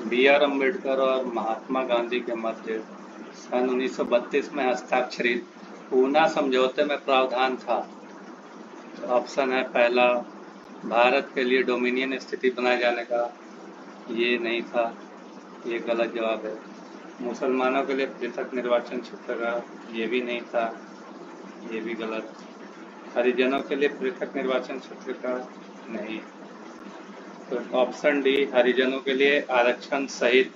B are Ambedkar और महात्मा गांधी के मध्य सन 1932 में हस्ताक्षरित पूना समझौते में प्रावधान था। तो ऑप्शन है पहला, भारत के लिए डोमिनियन स्थिति बनाए जाने का, ये नहीं था, ये गलत जवाब है। मुसलमानों के लिए पृथक निर्वाचन क्षेत्र का, ये भी नहीं था, ये भी गलत। हरिजनों के लिए पृथक निर्वाचन क्षेत्र का, नहीं। तो ऑप्शन डी, हरिजनों के लिए आरक्षण सहित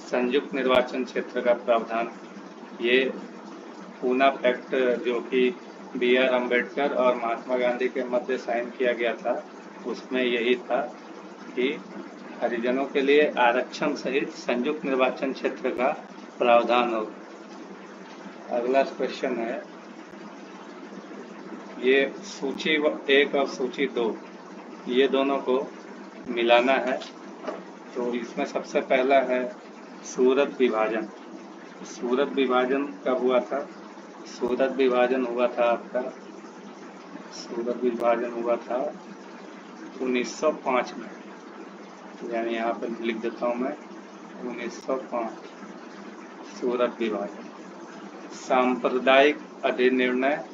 संयुक्त निर्वाचन क्षेत्र का प्रावधान, ये पूना पैक्ट जो कि बी आर अम्बेडकर और महात्मा गांधी के मध्य साइन किया गया था, उसमें यही था कि हरिजनों के लिए आरक्षण सहित संयुक्त निर्वाचन क्षेत्र का प्रावधान हो। अगला क्वेश्चन है, ये सूची 1 और सूची 2, ये दोनों को मिलाना है। तो इसमें सबसे पहला है सूरत विभाजन। सूरत विभाजन कब हुआ था? सूरत विभाजन हुआ था आपका, सूरत विभाजन हुआ था 1905 में, यानी यहाँ पर लिख देता हूँ मैं 1905 सूरत विभाजन। सांप्रदायिक अधिनिर्णय,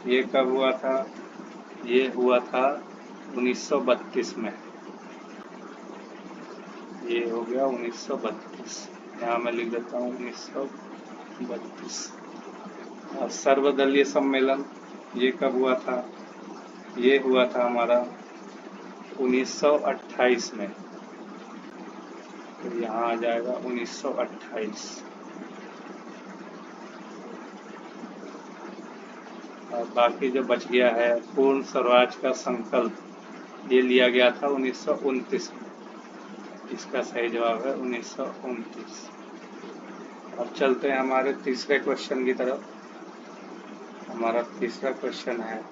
ये कब हुआ था? ये हुआ था 1932 में, ये हो गया 1932, यहाँ मैं लिख देता हूँ 1932। और सर्वदलीय सम्मेलन, ये कब हुआ था? ये हुआ था हमारा 1928 में, तो यहाँ आ जाएगा 1928। और बाकी जो बच गया है, पूर्ण स्वराज का संकल्प, ये लिया गया था 1929 में। इसका सही जवाब है 1929। अब चलते हैं हमारे तीसरे क्वेश्चन की तरफ। हमारा तीसरा क्वेश्चन है,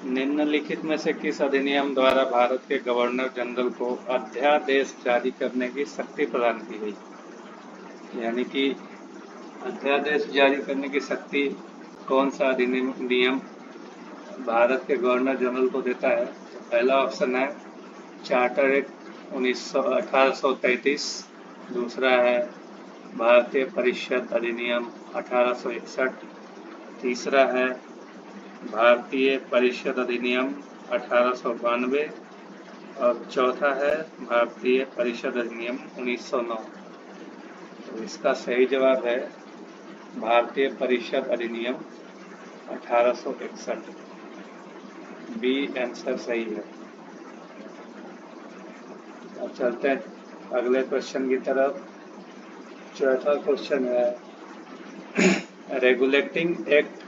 निम्नलिखित में से किस अधिनियम द्वारा भारत के गवर्नर जनरल को अध्यादेश जारी करने की शक्ति प्रदान की गई? यानी कि अध्यादेश जारी करने की शक्ति कौन सा अधिनियम भारत के गवर्नर जनरल को देता है? तो पहला ऑप्शन है चार्टर एक्ट 1833, दूसरा है भारतीय परिषद अधिनियम 1861, तीसरा है भारतीय परिषद अधिनियम 1892 और चौथा है भारतीय परिषद अधिनियम 1909। तो इसका सही जवाब है भारतीय परिषद अधिनियम 1861, बी आंसर सही है। अब चलते हैं अगले क्वेश्चन की तरफ। चौथा क्वेश्चन है, रेगुलेटिंग एक्ट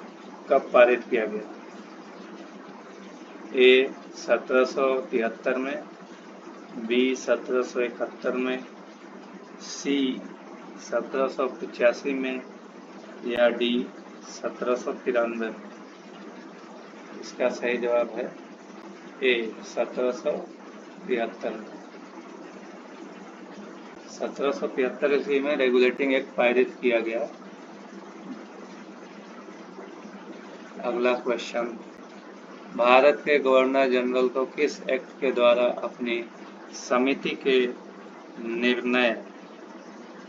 कब पारित किया गया? ए 1773 में, बी 1771 में, सी 1785 में या डी 1793 में। इसका सही जवाब है ए 1773 में। 1773 ईस्वी में रेगुलेटिंग एक्ट पारित किया गया। अगला क्वेश्चन, भारत के गवर्नर जनरल को किस एक्ट के द्वारा अपनी समिति के निर्णय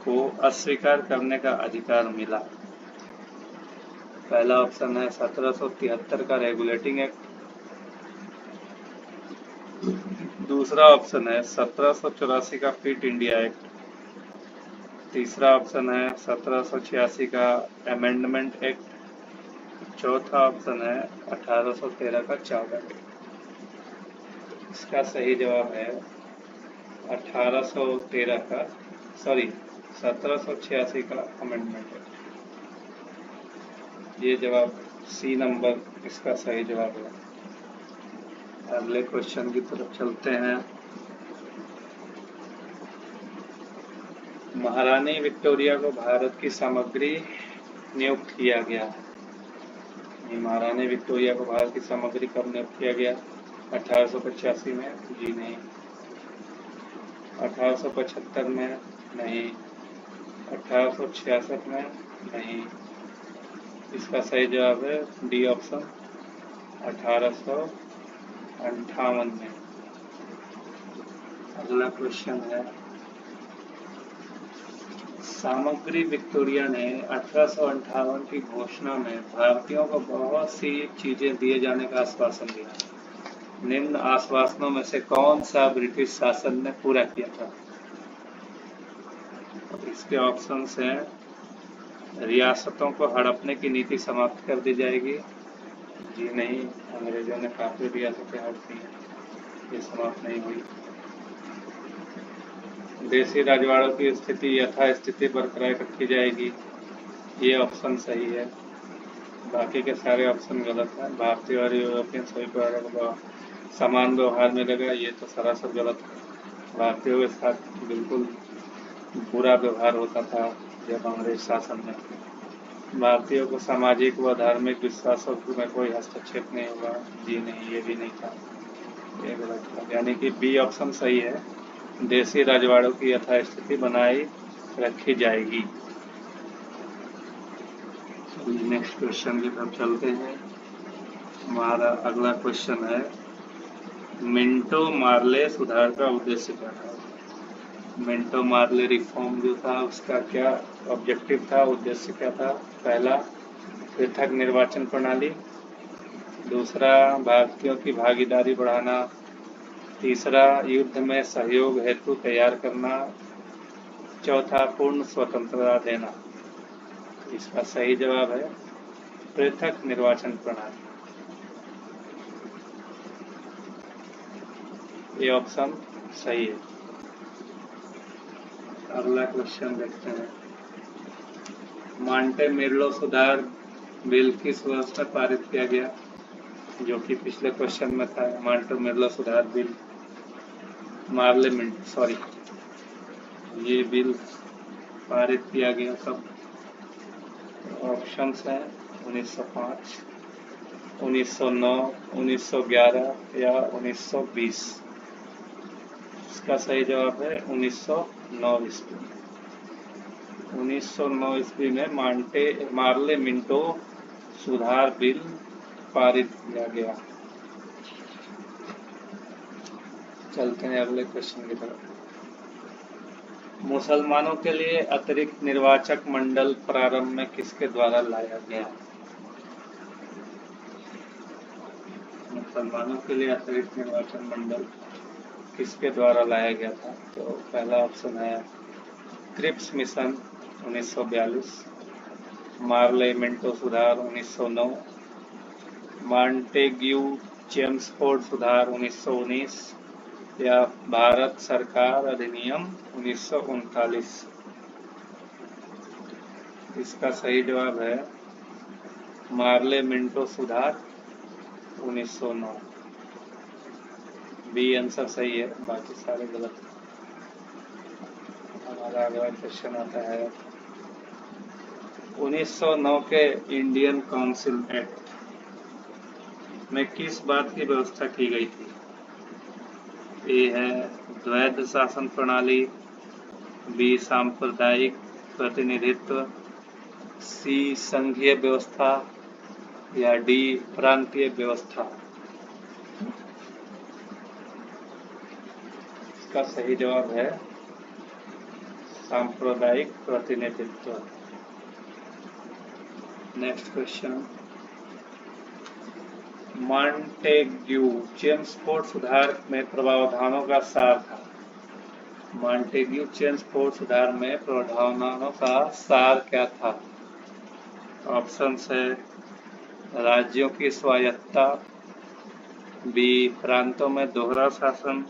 को अस्वीकार करने का अधिकार मिला? पहला ऑप्शन है 1773 का रेगुलेटिंग एक्ट, दूसरा ऑप्शन है 1784 का फिट इंडिया एक्ट, तीसरा ऑप्शन है 1786 का अमेंडमेंट एक्ट, चौथा ऑप्शन है 1813 का चार्टर एक्ट। इसका सही जवाब है 1813 का, 1786 का अमेंडमेंट एक्ट। ये जवाब सी नंबर इसका सही जवाब है। अगले क्वेश्चन की तरफ चलते हैं। महारानी विक्टोरिया को भारत की सामग्री नियुक्त किया गया। महारानी विक्टोरिया को भारत की सामग्री कब नियुक्त किया गया? 1885 में? जी नहीं। 1875 में? नहीं। 1866 में? नहीं। इसका सही जवाब है डी ऑप्शन 1858 में। अगला क्वेश्चन है, सामग्री विक्टोरिया ने 1858 की घोषणा में भारतीयों को बहुत सी चीजें दिए जाने का आश्वासन दिया। निम्न आश्वासनों में से कौन सा ब्रिटिश शासन ने पूरा किया था? इसके ऑप्शंस हैं, रियासतों को हड़पने की नीति समाप्त कर दी जाएगी। जी नहीं, अंग्रेजों ने काफी रियासतें हड़पी हैं, ये समाप्त नहीं हुई। देशी राजवाड़ों की स्थिति यथास्थिति बरकरार रखी जाएगी, ये ऑप्शन सही है। बाकी के सारे ऑप्शन गलत हैं। भारतीय और यूरोपियन सभी प्रकारों को समान व्यवहार मिलेगा, ये तो सरासर गलत है। भारतीयों के साथ बिल्कुल बुरा व्यवहार होता था जब अंग्रेज शासन में। भारतीयों को सामाजिक व धार्मिक विश्वासों में कोई हस्तक्षेप नहीं होगा, जी नहीं, ये भी नहीं था, ये गलत था। यानी कि बी ऑप्शन सही है, देशी राजवाड़ों की यथास्थिति बनाई रखी जाएगी। नेक्स्ट क्वेश्चन की तरफ चलते हैं। हमारा अगला क्वेश्चन है, मिंटो मार्ले सुधार का उद्देश्य क्या था? मिंटो मार्ले रिफॉर्म जो था उसका क्या ऑब्जेक्टिव था, उद्देश्य क्या था? पहला, पृथक निर्वाचन प्रणाली। दूसरा, भारतीयों की भागीदारी बढ़ाना। तीसरा, युद्ध में सहयोग हेतु तैयार करना। चौथा, पूर्ण स्वतंत्रता देना। इसका सही जवाब है पृथक निर्वाचन प्रणाली, ये ऑप्शन सही है। अगला क्वेश्चन देखते हैं, मांटे मेर्लो सुधार बिल किस वर्ष में पारित किया गया? जो कि पिछले क्वेश्चन में था, मांटे मेर्लो सुधार बिल, ये बिल पारित किया गया कब? ऑप्शंस हैं 1905, 1909, 1911 या 1920। इसका सही जवाब है 1909 ईस्वी। 1909 ईस्वी में मार्ले मिंटो सुधार बिल पारित किया गया। चलते हैं अगले क्वेश्चन की तरफ। मुसलमानों के लिए अतिरिक्त निर्वाचक मंडल प्रारंभ में किसके द्वारा लाया गया? मुसलमानों के लिए अतिरिक्त निर्वाचन मंडल किसके द्वारा लाया गया था? तो पहला ऑप्शन है क्रिप्स मिशन 1942, मार्ले मिंटो सुधार 1909, मॉन्टेग्यू चेम्सफोर्ड सुधार 1919 या भारत सरकार अधिनियम 1939। इसका सही जवाब है मार्ले मिंटो सुधार 1909। बी आंसर सही है, बाकी सारे गलत। हमारा अगला क्वेश्चन आता है, 1909 के इंडियन काउंसिल एक्ट में किस बात की व्यवस्था की गई थी? ए है द्वैध शासन प्रणाली, बी सांप्रदायिक प्रतिनिधित्व, सी संघीय व्यवस्था या डी प्रांतीय व्यवस्था। इसका सही जवाब है सांप्रदायिक प्रतिनिधित्व। नेक्स्ट क्वेश्चन, मॉन्टेग्यू चेम्सफोर्ड सुधार में प्रावधानों का सार था। मॉन्टेग्यू चेम्सफोर्ड सुधार में प्रावधानों का सार क्या था? ऑप्शंस है राज्यों की स्वायत्तता, बी प्रांतों में दोहरा शासन,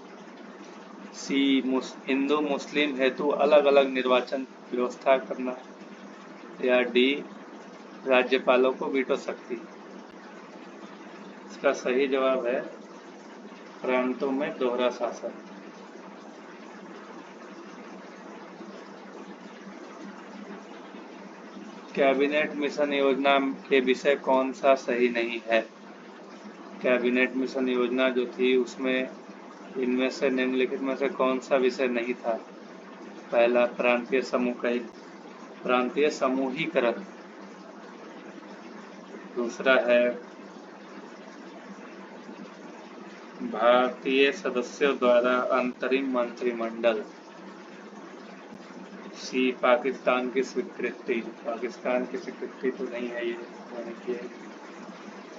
सी हिंदू मुस्लिम हेतु अलग अलग निर्वाचन व्यवस्था करना या डी राज्यपालों को वीटो शक्ति। इसका सही जवाब है प्रांतों में दोहरा शासन। कैबिनेट मिशन योजना के विषय कौन सा सही नहीं है? कैबिनेट मिशन योजना जो थी उसमें इनमें से निम्नलिखित में से कौन सा विषय नहीं था? पहला, प्रांतीय समूहीकरण। दूसरा है भारतीय सदस्यों द्वारा अंतरिम मंत्रिमंडल। सी पाकिस्तान की स्वीकृति। पाकिस्तान की स्वीकृति तो नहीं है ये, यानी कि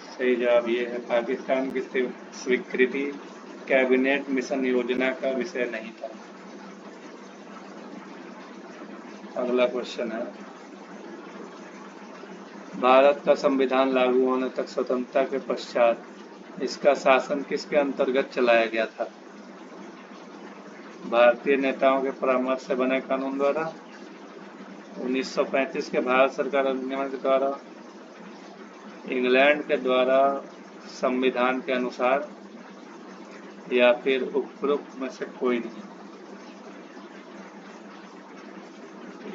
सही जवाब ये है, पाकिस्तान की स्वीकृति कैबिनेट मिशन योजना का विषय नहीं था। अगला क्वेश्चन है, भारत का संविधान लागू होने तक स्वतंत्रता के पश्चात इसका शासन किसके अंतर्गत चलाया गया था? भारतीय नेताओं के परामर्श से बने कानून द्वारा, 1935 के भारत सरकार अधिनियम के द्वारा, इंग्लैंड के द्वारा संविधान के अनुसार, या फिर उपरोक्त में से कोई नहीं।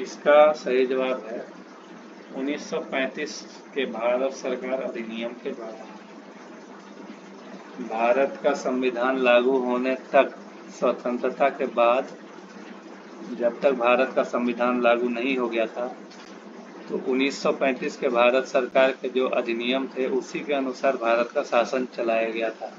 इसका सही जवाब है 1935 के भारत सरकार अधिनियम के द्वारा। भारत का संविधान लागू होने तक, स्वतंत्रता के बाद जब तक भारत का संविधान लागू नहीं हो गया था, तो 1935 के भारत सरकार के जो अधिनियम थे उसी के अनुसार भारत का शासन चलाया गया था।